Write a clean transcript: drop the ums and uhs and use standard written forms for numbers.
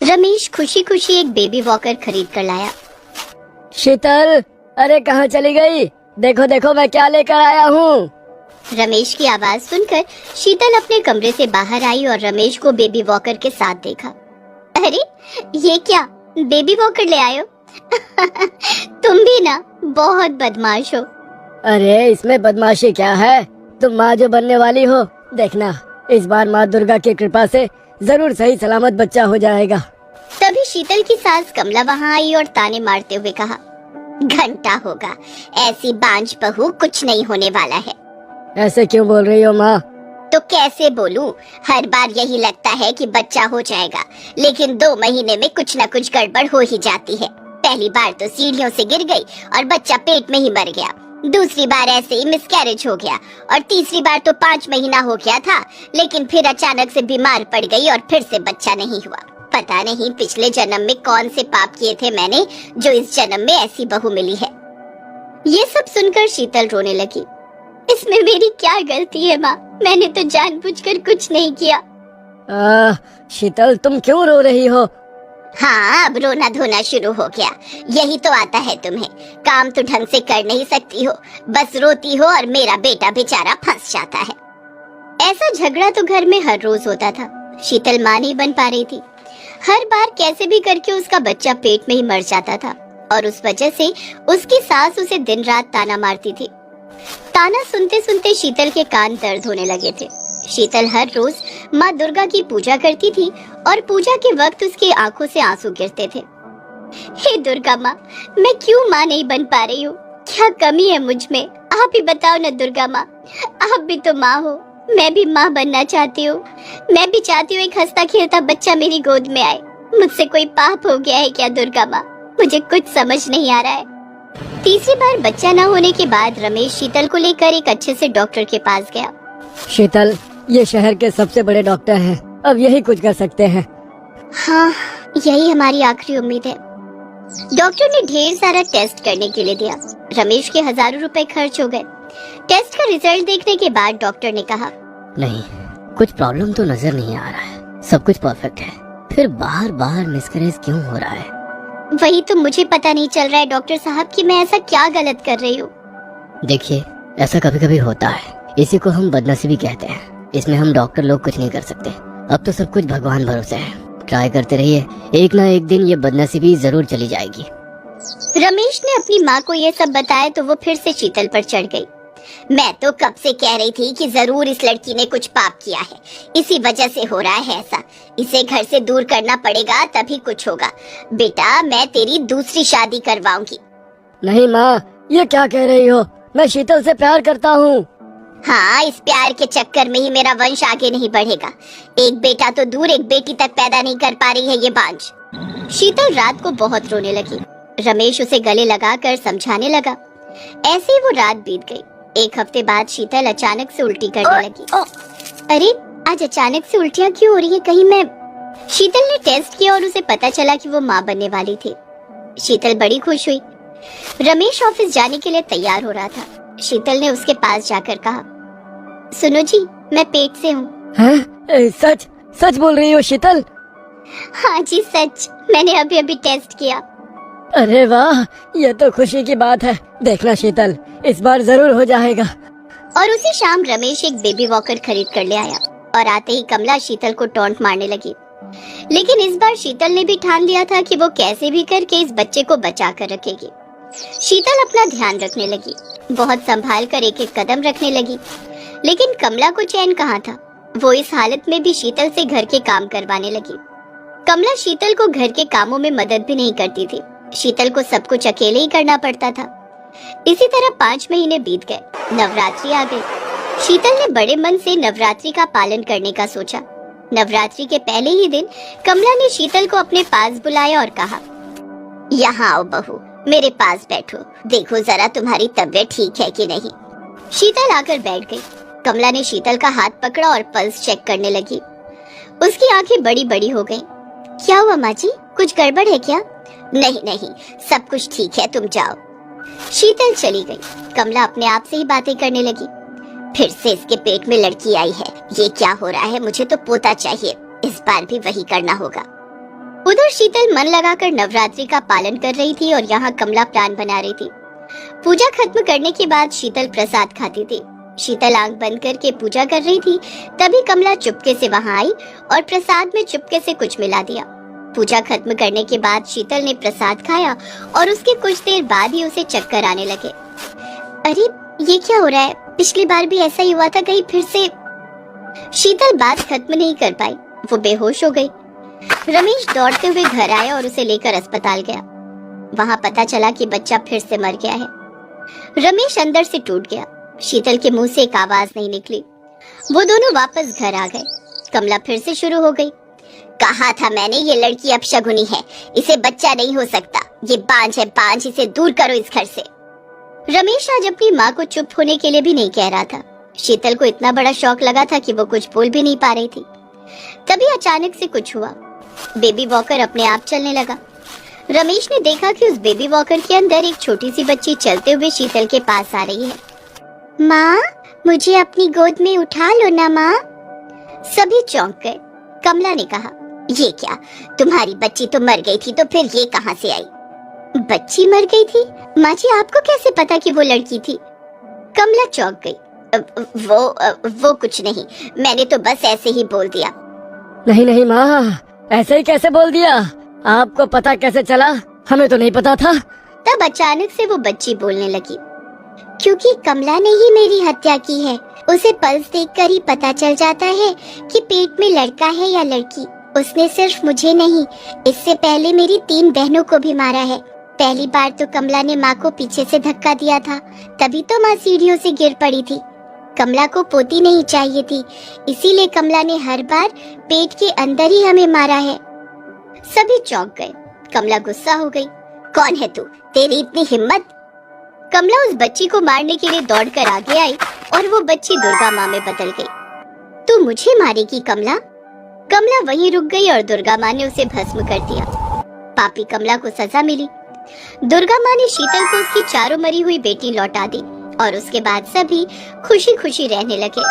रमेश खुशी खुशी एक बेबी वॉकर खरीद कर लाया। शीतल, अरे कहाँ चली गई? देखो देखो मैं क्या लेकर आया हूँ। रमेश की आवाज सुनकर शीतल अपने कमरे से बाहर आई और रमेश को बेबी वॉकर के साथ देखा। अरे ये क्या, बेबी वॉकर ले आयो? तुम भी ना बहुत बदमाश हो। अरे इसमें बदमाशी क्या है? तुम माँ जो बनने वाली हो, देखना इस बार माँ दुर्गा की कृपा से जरूर सही सलामत बच्चा हो जाएगा। तभी शीतल की सास कमला वहाँ आई और ताने मारते हुए कहा, घंटा होगा, ऐसी बांझ बहू कुछ नहीं होने वाला है। ऐसे क्यों बोल रही हो माँ? तो कैसे बोलूं? हर बार यही लगता है कि बच्चा हो जाएगा, लेकिन 2 महीने में कुछ न कुछ गड़बड़ हो ही जाती है। पहली बार तो सीढ़ियों से गिर गई और बच्चा पेट में ही मर गया। दूसरी बार ऐसे ही मिसकैरेज हो गया और तीसरी बार तो 5 महीना हो गया था, लेकिन फिर अचानक से बीमार पड़ गई और फिर से बच्चा नहीं हुआ। पता नहीं पिछले जन्म में कौन से पाप किए थे मैंने, जो इस जन्म में ऐसी बहू मिली है। ये सब सुनकर शीतल रोने लगी। इसमें मेरी क्या गलती है माँ? मैंने तो जानबूझकर कुछ नहीं किया। शीतल तुम क्यों रो रही हो? हाँ, अब रोना धोना शुरू हो गया। यही तो आता है तुम्हें, काम तो ढंग से कर नहीं सकती हो, बस रोती हो और मेरा बेटा बेचारा फंस जाता है। ऐसा झगड़ा तो घर में हर रोज होता था। शीतल माँ नहीं बन पा रही थी। हर बार कैसे भी करके उसका बच्चा पेट में ही मर जाता था और उस वजह से उसकी सास उसे दिन रात ताना मारती थी। ताना सुनते सुनते शीतल के कान दर्द होने लगे थे। शीतल हर रोज माँ दुर्गा की पूजा करती थी और पूजा के वक्त उसकी आंखों से आंसू गिरते थे। हे दुर्गा माँ, मैं क्यों माँ नहीं बन पा रही हूँ? क्या कमी है मुझ में? आप ही बताओ न दुर्गा माँ, आप भी तो माँ हो। मैं भी माँ बनना चाहती हूँ। मैं भी चाहती हूँ एक हंसता खेलता बच्चा मेरी गोद में आए। मुझसे कोई पाप हो गया है क्या दुर्गा माँ? मुझे कुछ समझ नहीं आ रहा है। तीसरी बार बच्चा न होने के बाद रमेश शीतल को लेकर एक अच्छे से डॉक्टर के पास गया। शीतल, ये शहर के सबसे बड़े डॉक्टर हैं, अब यही कुछ कर सकते हैं। हाँ, यही हमारी आखिरी उम्मीद है। डॉक्टर ने ढेर सारा टेस्ट करने के लिए दिया। रमेश के हजारों रुपए खर्च हो गए। टेस्ट का रिजल्ट देखने के बाद डॉक्टर ने कहा, नहीं, कुछ प्रॉब्लम तो नजर नहीं आ रहा है, सब कुछ परफेक्ट है, फिर बार बार मिसकैरेज क्यों हो रहा है? वही तो मुझे पता नहीं चल रहा है डॉक्टर साहब कि मैं ऐसा क्या गलत कर रही हूँ। देखिए, ऐसा कभी कभी होता है, इसी को हम बदनसीबी कहते हैं। इसमें हम डॉक्टर लोग कुछ नहीं कर सकते। अब तो सब कुछ भगवान भरोसे है। ट्राई करते रहिए, एक ना एक दिन ये बदनसीबी जरूर चली जाएगी। रमेश ने अपनी माँ को ये सब बताया तो वो फिर से शीतल पर चढ़ गई। मैं तो कब से कह रही थी कि जरूर इस लड़की ने कुछ पाप किया है, इसी वजह से हो रहा है ऐसा। इसे घर से दूर करना पड़ेगा, तभी कुछ होगा। बेटा, मैं तेरी दूसरी शादी करवाऊंगी। नहीं माँ, ये क्या कह रही हो? मैं शीतल से प्यार करता हूँ। हाँ, इस प्यार के चक्कर में ही मेरा वंश आगे नहीं बढ़ेगा। एक बेटा तो दूर, एक बेटी तक पैदा नहीं कर पा रही है ये बांझ। शीतल रात को बहुत रोने लगी। रमेश उसे गले लगाकर समझाने लगा। ऐसे ही वो रात बीत गई। एक हफ्ते बाद शीतल अचानक से उल्टी करने लगी। अरे, आज अचानक से उल्टियाँ क्यों हो रही है? कहीं मैं... शीतल ने टेस्ट किया और उसे पता चला कि वो माँ बनने वाली थी। शीतल बड़ी खुश हुई। रमेश ऑफिस जाने के लिए तैयार हो रहा था। शीतल ने उसके पास जाकर कहा, सुनो जी, मैं पेट से हूँ। सच सच बोल रही हो शीतल? हाँ जी सच, मैंने अभी अभी टेस्ट किया। अरे वाह, ये तो खुशी की बात है। देखना शीतल, इस बार जरूर हो जाएगा। और उसी शाम रमेश एक बेबी वॉकर खरीद कर ले आया और आते ही कमला शीतल को टॉन्ट मारने लगी। लेकिन इस बार शीतल ने भी ठान लिया था कि वो कैसे भी करके इस बच्चे को बचा कर रखेगी। शीतल अपना ध्यान रखने लगी, बहुत संभाल कर एक एक कदम रखने लगी। लेकिन कमला को चैन कहाँ था। वो इस हालत में भी शीतल से घर के काम करवाने लगी। कमला शीतल को घर के कामों में मदद भी नहीं करती थी। शीतल को सब कुछ अकेले ही करना पड़ता था। इसी तरह 5 महीने बीत गए। नवरात्रि आ गई। शीतल ने बड़े मन से नवरात्रि का पालन करने का सोचा। नवरात्रि के पहले ही दिन कमला ने शीतल को अपने पास बुलाया और कहा, यहाँ आओ बहू, मेरे पास बैठो, देखो जरा तुम्हारी तबीयत ठीक है कि नहीं। शीतल आकर बैठ गई। कमला ने शीतल का हाथ पकड़ा और पल्स चेक करने लगी। उसकी आंखें बड़ी बड़ी हो गईं। क्या हुआ माँ जी, कुछ गड़बड़ है क्या? नहीं नहीं, सब कुछ ठीक है, तुम जाओ। शीतल चली गई। कमला अपने आप से ही बातें करने लगी। फिर से इसके पेट में लड़की आई है, ये क्या हो रहा है? मुझे तो पोता चाहिए, इस बार भी वही करना होगा। उधर शीतल मन लगाकर नवरात्रि का पालन कर रही थी और यहाँ कमला प्लान बना रही थी। पूजा खत्म करने के बाद शीतल प्रसाद खाती थी। शीतल आंख बंद करके पूजा कर रही थी, तभी कमला चुपके से वहां आई और प्रसाद में चुपके से कुछ मिला दिया। पूजा खत्म करने के बाद शीतल ने प्रसाद खाया और उसके कुछ देर बाद ही उसे चक्कर आने लगे। अरे ये क्या हो रहा है? पिछली बार भी ऐसा ही हुआ था, कहीं फिर से। शीतल बात खत्म नहीं कर पाई, वो बेहोश हो गई। रमेश दौड़ते हुए घर आया और उसे लेकर अस्पताल गया। वहां पता चला कि बच्चा फिर से मर गया है। रमेश अंदर से टूट गया। शीतल के मुंह से एक आवाज नहीं निकली। वो दोनों वापस घर आ गए। कमला फिर से शुरू हो गई। कहा था मैंने, ये लड़की अपशगुनी है, इसे बच्चा नहीं हो सकता, ये बांझ है बांझ, इसे दूर करो इस घर से। रमेश आज अपनी माँ को चुप होने के लिए भी नहीं कह रहा था। शीतल को इतना बड़ा शौक लगा था कि वो कुछ बोल भी नहीं पा रही थी। तभी अचानक से कुछ हुआ। बेबी वॉकर अपने आप चलने लगा। रमेश ने देखा कि उस बेबी वॉकर के अंदर एक छोटी सी बच्ची चलते हुए शीतल के पास आ रही है। माँ, मुझे अपनी गोद में उठा लो ना माँ। सभी चौंक गए। कमला ने कहा, ये क्या, तुम्हारी बच्ची तो मर गई थी, तो फिर ये कहाँ से आई? बच्ची मर गई थी? माँ जी, आपको कैसे पता कि वो लड़की थी? कमला चौंक गई। वो कुछ नहीं, मैंने तो बस ऐसे ही बोल दिया। नहीं नहीं माँ, ऐसे ही कैसे बोल दिया? आपको पता कैसे चला? हमें तो नहीं पता था। तब अचानक से वो बच्ची बोलने लगी, क्योंकि कमला ने ही मेरी हत्या की है। उसे पल्स देखकर ही पता चल जाता है कि पेट में लड़का है या लड़की। उसने सिर्फ मुझे नहीं, इससे पहले मेरी 3 बहनों को भी मारा है। पहली बार तो कमला ने माँ को पीछे से धक्का दिया था, तभी तो माँ सीढ़ियों से गिर पड़ी थी। कमला को पोती नहीं चाहिए थी, इसीलिए कमला ने हर बार पेट के अंदर ही हमें मारा है। सभी चौंक गए। कमला गुस्सा हो गई। कौन है तू? तेरी इतनी हिम्मत? कमला उस बच्ची को मारने के लिए दौड़कर आगे आई और वो बच्ची दुर्गा माँ में बदल गई। तू मुझे मारेगी कमला? कमला वहीं रुक गई और दुर्गा माँ ने उसे भस्म कर दिया। पापी कमला को सजा मिली। दुर्गा माँ ने शीतल को उसकी 4 मरी हुई बेटी लौटा दी और उसके बाद सभी खुशी खुशी रहने लगे।